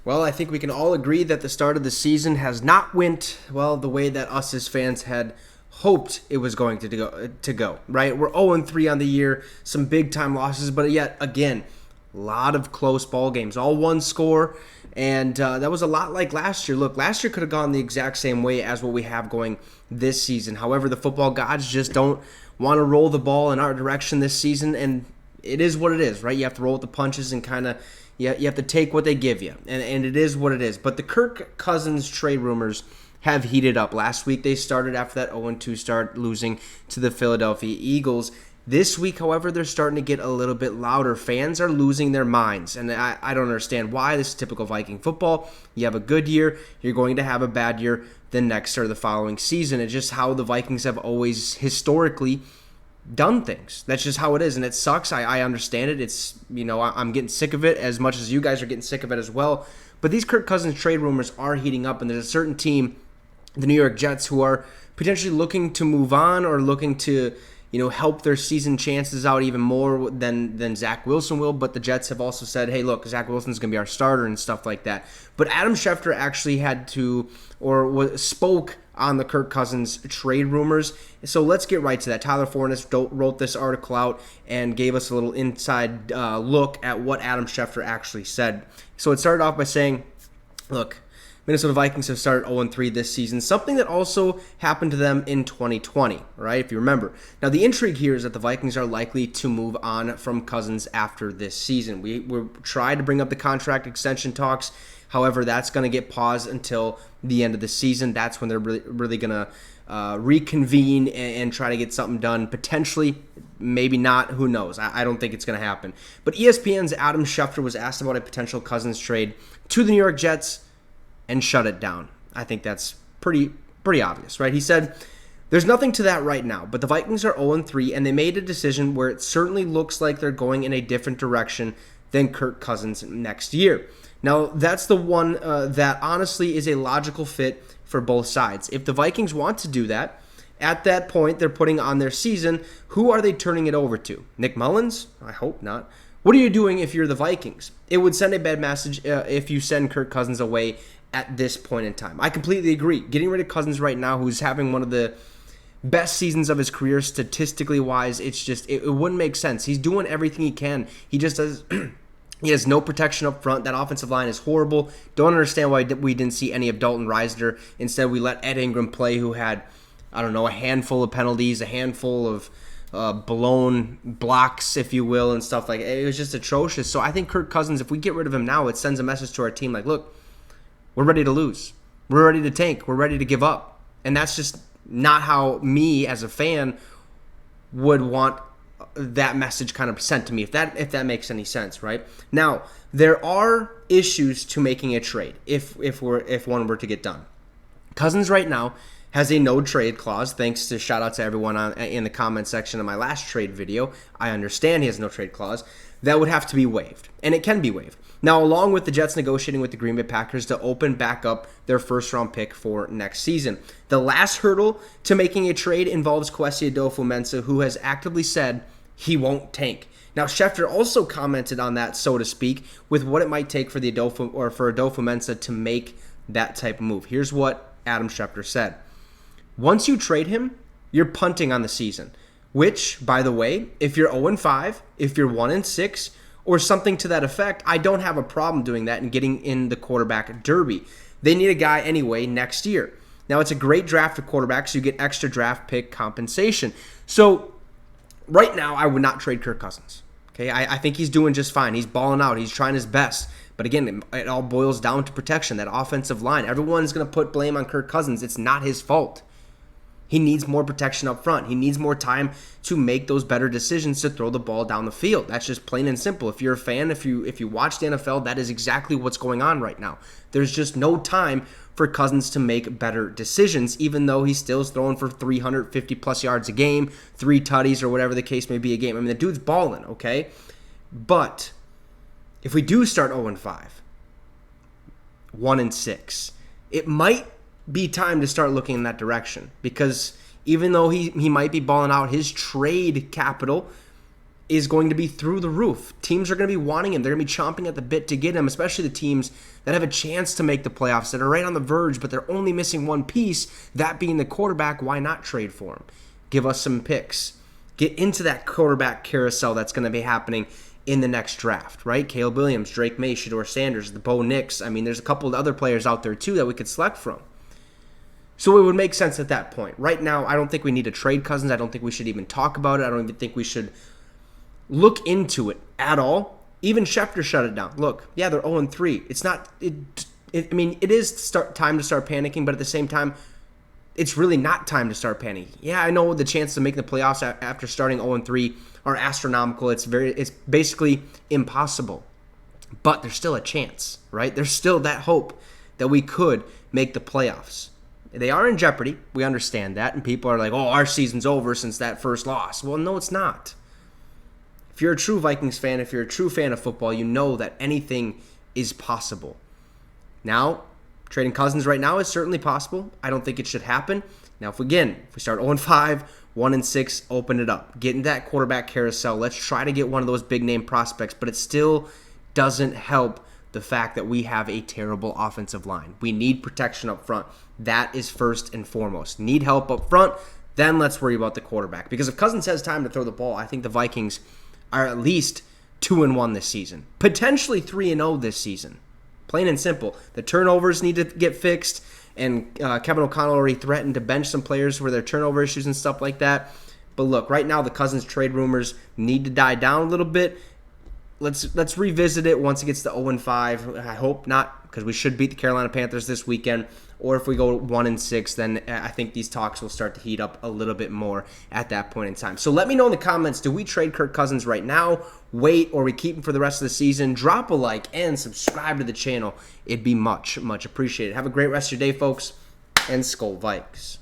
Well, I think we can all agree that the start of the season has not went, well, the way that us as fans had hoped it was going to go, right? We're 0-3 on the year, some big-time losses, but yet, again, a lot of close ball games, all one score, and that was a lot like last year. Look, last year could have gone the exact same way as what we have going this season. However, the football gods just don't want to roll the ball in our direction this season, and it is what it is, right? You have to roll with the punches and kind of you have to take what they give you, and it is what it is. But the Kirk Cousins trade rumors have heated up. Last week they started after that 0-2 start, losing to the Philadelphia Eagles. This week, however, they're starting to get a little bit louder. Fans are losing their minds, and I don't understand why. This is typical Viking football. You have a good year, you're going to have a bad year the next or the following season. It's just how the Vikings have always historically done things. That's just how it is, and it sucks. I understand it. It's, I'm getting sick of it as much as you guys are getting sick of it as well. But these Kirk Cousins trade rumors are heating up, and there's a certain team, the New York Jets, who are potentially looking to move on or looking to help their season chances out even more than Zach Wilson will. But the Jets have also said, hey, look, Zach Wilson's going to be our starter and stuff like that. But Adam Schefter actually spoke on the Kirk Cousins trade rumors. So let's get right to that. Tyler Fornes wrote this article out and gave us a little inside look at what Adam Schefter actually said. So it started off by saying, look, Minnesota Vikings have started 0-3 this season, something that also happened to them in 2020, right, if you remember. Now, the intrigue here is that the Vikings are likely to move on from Cousins after this season. We're trying to bring up the contract extension talks. However, that's going to get paused until the end of the season. That's when they're really going to reconvene and try to get something done. Potentially, maybe not. Who knows? I don't think it's going to happen. But ESPN's Adam Schefter was asked about a potential Cousins trade to the New York Jets and shut it down. I think that's pretty obvious, right? He said, there's nothing to that right now, but the Vikings are 0-3, and they made a decision where it certainly looks like they're going in a different direction than Kirk Cousins next year. Now, that's the one that honestly is a logical fit for both sides. If the Vikings want to do that, at that point they're putting on their season, who are they turning it over to? Nick Mullins? I hope not. What are you doing if you're the Vikings? It would send a bad message if you send Kirk Cousins away at this point in time. I completely agree. Getting rid of Cousins right now, who's having one of the best seasons of his career statistically wise, it wouldn't make sense. He's doing everything he can. He just does. He has no protection up front. That offensive line is horrible. Don't understand why we didn't see any of Dalton Risner. Instead, we let Ed Ingram play, who had, a handful of penalties, a handful of blown blocks, if you will, and stuff like that. It was just atrocious. So I think Kirk Cousins, if we get rid of him now, it sends a message to our team like, look, we're ready to lose. We're ready to tank. We're ready to give up. And that's just not how me as a fan would want that message kind of sent to me, if that makes any sense, right? Now, there are issues to making a trade if one were to get done. Cousins right now has a no trade clause, thanks to shout out to everyone in the comment section of my last trade video. I understand he has no trade clause. That would have to be waived, and it can be waived. Now, along with the Jets negotiating with the Green Bay Packers to open back up their first-round pick for next season. The last hurdle to making a trade involves Kwesi Adofo-Mensah, who has actively said he won't tank. Now, Schefter also commented on that, so to speak, with what it might take for Adofo-Mensah to make that type of move. Here's what Adam Schefter said. Once you trade him, you're punting on the season, which, by the way, if you're 0-5, if you're 1-6, or something to that effect, I don't have a problem doing that and getting in the quarterback derby. They need a guy anyway next year. Now, it's a great draft for quarterbacks, so you get extra draft pick compensation. So, right now, I would not trade Kirk Cousins. Okay, I think he's doing just fine. He's balling out. He's trying his best. But again, it all boils down to protection, that offensive line. Everyone's going to put blame on Kirk Cousins. It's not his fault. He needs more protection up front. He needs more time to make those better decisions to throw the ball down the field. That's just plain and simple. If you're a fan, if you watch the NFL, that is exactly what's going on right now. There's just no time for Cousins to make better decisions, even though he still is throwing for 350-plus yards a game, 3 tutties, or whatever the case may be a game. I mean, the dude's balling, okay? But if we do start 0-5, 1-6, it might be time to start looking in that direction, because even though he might be balling out, his trade capital is going to be through the roof. Teams are going to be wanting him. They're going to be chomping at the bit to get him, especially the teams that have a chance to make the playoffs, that are right on the verge, but they're only missing one piece, that being the quarterback. Why not trade for him? Give us some picks. Get into that quarterback carousel that's going to be happening in the next draft, right? Caleb Williams, Drake May, Shedeur Sanders, the Bo Nix. I mean, there's a couple of other players out there, too, that we could select from. So it would make sense at that point. Right now, I don't think we need to trade Cousins. I don't think we should even talk about it. I don't even think we should look into it at all. Even Schefter shut it down. Look, yeah, they're 0-3. It's not. I mean, it is time to start panicking, but at the same time, it's really not time to start panicking. Yeah, I know the chances of making the playoffs after starting 0-3 are astronomical. It's basically impossible. But there's still a chance, right? There's still that hope that we could make the playoffs. They are in jeopardy. We understand that. And people are like, oh, our season's over since that first loss. Well, no, it's not. If you're a true Vikings fan, if you're a true fan of football, you know that anything is possible. Now, trading Cousins right now is certainly possible. I don't think it should happen. Now, if we start 0-5, 1-6, open it up. Get in that quarterback carousel. Let's try to get one of those big-name prospects, but it still doesn't help the fact that we have a terrible offensive line. We need protection up front. That is first and foremost. Need help up front, then let's worry about the quarterback. Because if Cousins has time to throw the ball, I think the Vikings are at least 2-1 this season. Potentially 3-0 this season. Plain and simple. The turnovers need to get fixed, and Kevin O'Connell already threatened to bench some players for their turnover issues and stuff like that. But look, right now the Cousins trade rumors need to die down a little bit. Let's revisit it once it gets to 0-5. I hope not, because we should beat the Carolina Panthers this weekend. Or if we go 1-6, then I think these talks will start to heat up a little bit more at that point in time. So let me know in the comments, do we trade Kirk Cousins right now, wait, or we keep him for the rest of the season? Drop a like and subscribe to the channel. It'd be much, much appreciated. Have a great rest of your day, folks, and Skol Vikes.